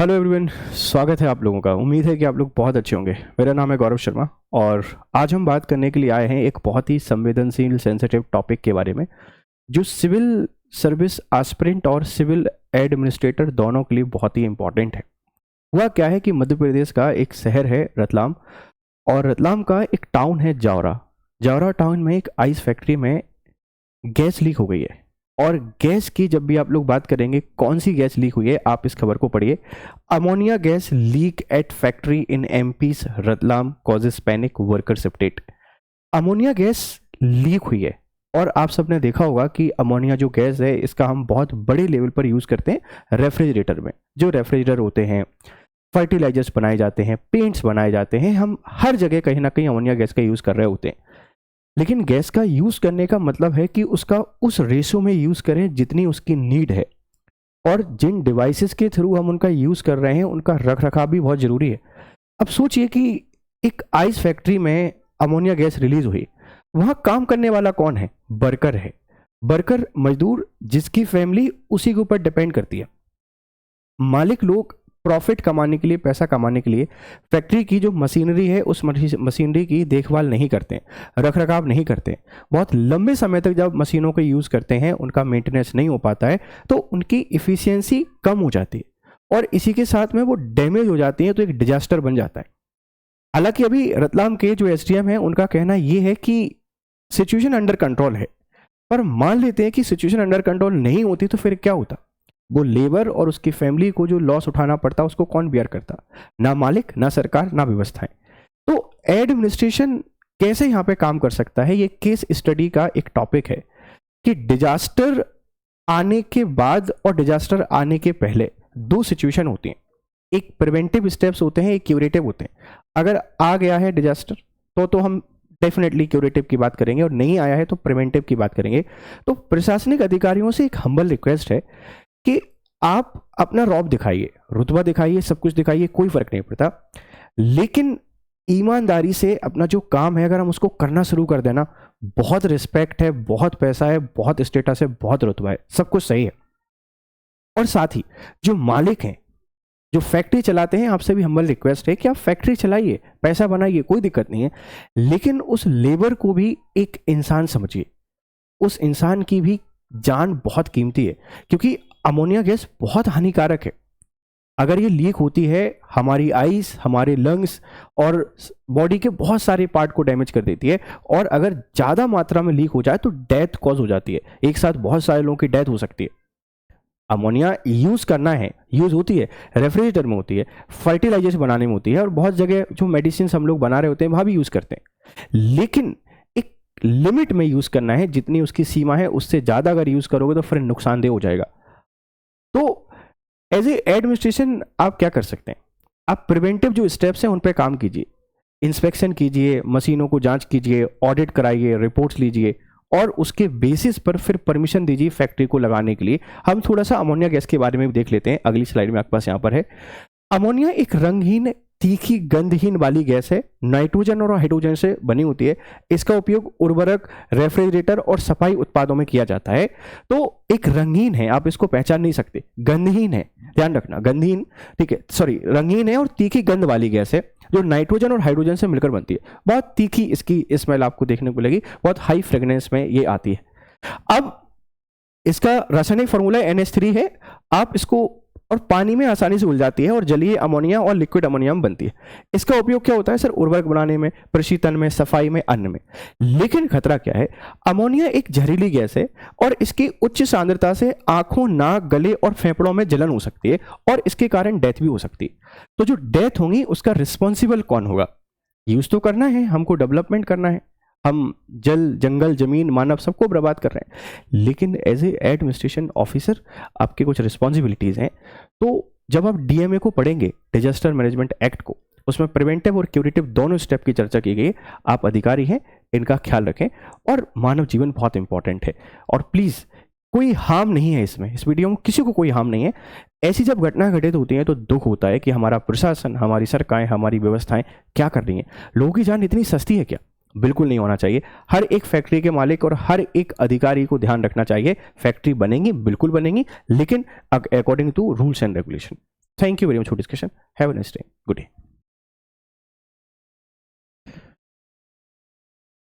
Hello everyone, स्वागत है आप लोगों का। उम्मीद है कि आप लोग बहुत अच्छे होंगे। मेरा नाम है गौरव शर्मा और आज हम बात करने के लिए आए हैं एक बहुत ही संवेदनशील सेंसिटिव टॉपिक के बारे में, जो सिविल सर्विस एस्पिरेंट और सिविल एडमिनिस्ट्रेटर दोनों के लिए बहुत ही इंपॉर्टेंट है। हुआ क्या है कि मध्य प्रदेश का एक शहर है रतलाम, और रतलाम का एक टाउन है जावरा। जावरा टाउन में एक आइस फैक्ट्री में गैस लीक हो गई है। और गैस की जब भी आप लोग बात करेंगे, कौन सी गैस लीक हुई है, आप इस खबर को पढ़िए। Ammonia gas leak at factory in MP's Ratlam causes panic worker सेप्टेट। अमोनिया गैस लीक हुई है और आप सबने देखा होगा कि अमोनिया जो गैस है, इसका हम बहुत बड़े लेवल पर यूज करते हैं रेफ्रिजरेटर में। जो रेफ्रिजरेटर होते हैं, फर्टिलाइजर्स बनाए जाते हैं, पेंट्स बनाए जाते हैं, हम हर जगह कहीं ना कहीं अमोनिया गैस का यूज कर रहे होते हैं। लेकिन गैस का यूज करने का मतलब है कि उसका उस रेशो में यूज करें जितनी उसकी नीड है, और जिन डिवाइसेस के थ्रू हम उनका यूज कर रहे हैं उनका रख रखाव भी बहुत जरूरी है। अब सोचिए कि एक आइस फैक्ट्री में अमोनिया गैस रिलीज हुई, वहां काम करने वाला कौन है? वर्कर है। वर्कर मजदूर जिसकी फैमिली उसी के ऊपर डिपेंड करती है। मालिक लोग प्रॉफिट कमाने के लिए, पैसा कमाने के लिए फैक्ट्री की जो मशीनरी है उस मशीनरी की देखभाल नहीं करते, रख रखाव नहीं करते। बहुत लंबे समय तक जब मशीनों का यूज़ करते हैं, उनका मेंटेनेंस नहीं हो पाता है, तो उनकी इफ़िशियंसी कम हो जाती है और इसी के साथ में वो डैमेज हो जाती है, तो एक डिजास्टर बन जाता है। हालांकि अभी रतलाम के जो एसडीएम है, उनका कहना ये है कि सिचुएशन अंडर कंट्रोल है, पर मान लेते हैं कि सिचुएशन अंडर कंट्रोल नहीं होती तो फिर क्या होता? वो लेबर और उसकी फैमिली को जो लॉस उठाना पड़ता, उसको कौन बियर करता? ना मालिक, ना सरकार, ना व्यवस्थाएं। तो एडमिनिस्ट्रेशन कैसे यहाँ पे काम कर सकता है, ये केस स्टडी का एक टॉपिक है कि डिजास्टर आने के बाद और डिजास्टर आने के पहले दो सिचुएशन होती हैं। एक प्रिवेंटिव स्टेप्स होते हैं, एक क्यूरेटिव होते हैं। अगर आ गया है डिजास्टर तो हम डेफिनेटली क्यूरेटिव की बात करेंगे, और नहीं आया है तो प्रिवेंटिव की बात करेंगे। तो प्रशासनिक अधिकारियों से एक हम्बल रिक्वेस्ट है कि आप अपना रौब दिखाइए, रुतबा दिखाइए, सब कुछ दिखाइए, कोई फर्क नहीं पड़ता, लेकिन ईमानदारी से अपना जो काम है अगर हम उसको करना शुरू कर देना, बहुत रिस्पेक्ट है, बहुत पैसा है, बहुत स्टेटस है, बहुत रुतबा है, सब कुछ सही है। और साथ ही जो मालिक हैं, जो फैक्ट्री चलाते हैं, आपसे भी हम्बल रिक्वेस्ट है कि आप फैक्ट्री चलाइए, पैसा बनाइए, कोई दिक्कत नहीं है, लेकिन उस लेबर को भी एक इंसान समझिए। उस इंसान की भी जान बहुत कीमती है, क्योंकि अमोनिया गैस बहुत हानिकारक है। अगर ये लीक होती है, हमारी आइस, हमारे लंग्स और बॉडी के बहुत सारे पार्ट को डैमेज कर देती है, और अगर ज़्यादा मात्रा में लीक हो जाए तो डेथ कॉज हो जाती है। एक साथ बहुत सारे लोगों की डेथ हो सकती है। अमोनिया यूज़ करना है, यूज़ होती है, रेफ्रिजरेटर में होती है, फर्टिलाइजर्स बनाने में होती है, और बहुत जगह जो मेडिसिन हम लोग बना रहे होते हैं वहाँ भी यूज़ करते हैं, लेकिन एक लिमिट में यूज़ करना है, जितनी उसकी सीमा है उससे ज़्यादा अगर यूज़ करोगे तो फिर नुकसानदेह हो जाएगा। तो एज ए एडमिनिस्ट्रेशन आप क्या कर सकते हैं? आप प्रिवेंटिव जो स्टेप्स हैं उन पे काम कीजिए, इंस्पेक्शन कीजिए, मशीनों को जांच कीजिए, ऑडिट कराइए, रिपोर्ट्स लीजिए, और उसके बेसिस पर फिर परमिशन दीजिए फैक्ट्री को लगाने के लिए। हम थोड़ा सा अमोनिया गैस के बारे में भी देख लेते हैं, अगली स्लाइड में आपके पास यहाँ पर है। अमोनिया एक रंगहीन, तीखी, गंधहीन वाली गैस है, नाइट्रोजन और हाइड्रोजन से बनी होती है। इसका उपयोग उर्वरक, रेफ्रिजरेटर और सफाई उत्पादों में किया जाता है। तो एक रंगीन है, आप इसको पहचान नहीं सकते, गंधहीन है, ध्यान रखना, गंधहीन, ठीक है, सॉरी, रंगीन है और तीखी गंध वाली गैस है, जो नाइट्रोजन और हाइड्रोजन से मिलकर बनती है। बहुत तीखी इसकी स्मेल आपको देखने को लगी, बहुत हाई फ्रेग्रेंस में ये आती है। अब इसका रासायनिक फॉर्मूला NH3 है। आप इसको, और पानी में आसानी से घुल जाती है और जलीय अमोनिया और लिक्विड अमोनिया में बनती है। इसका उपयोग क्या होता है सर? उर्वरक बनाने में, प्रशीतन में, सफाई में, अन्न में। लेकिन खतरा क्या है? अमोनिया एक जहरीली गैस है और इसकी उच्च सांद्रता से आंखों, नाक, गले और फेफड़ों में जलन हो सकती है, और इसके कारण डेथ भी हो सकती है। तो जो डेथ होगी उसका रिस्पॉन्सिबल कौन होगा? यूज तो करना है, हमको डेवलपमेंट करना है, हम जल, जंगल, जमीन, मानव सबको बर्बाद कर रहे हैं, लेकिन एज ए एडमिनिस्ट्रेशन ऑफिसर आपके कुछ रिस्पॉन्सिबिलिटीज़ हैं। तो जब आप डीएमए को पढ़ेंगे, डिजास्टर मैनेजमेंट एक्ट को, उसमें प्रिवेंटिव और क्यूरेटिव दोनों स्टेप की चर्चा की गई। आप अधिकारी हैं, इनका ख्याल रखें, और मानव जीवन बहुत इंपॉर्टेंट है। और प्लीज़, कोई हार्म नहीं है इसमें, इस वीडियो में किसी को कोई हार्म नहीं है। ऐसी जब घटना घटित होती है तो दुख होता है कि हमारा प्रशासन, हमारी सरकारें, हमारी व्यवस्थाएं क्या कर रही हैं। लोगों की जान इतनी सस्ती है क्या? बिल्कुल नहीं होना चाहिए। हर एक फैक्ट्री के मालिक और हर एक अधिकारी को ध्यान रखना चाहिए, फैक्ट्री बनेंगी, बिल्कुल बनेंगी, लेकिन according to rules and regulation. Thank you very much for discussion, have a nice day, good day.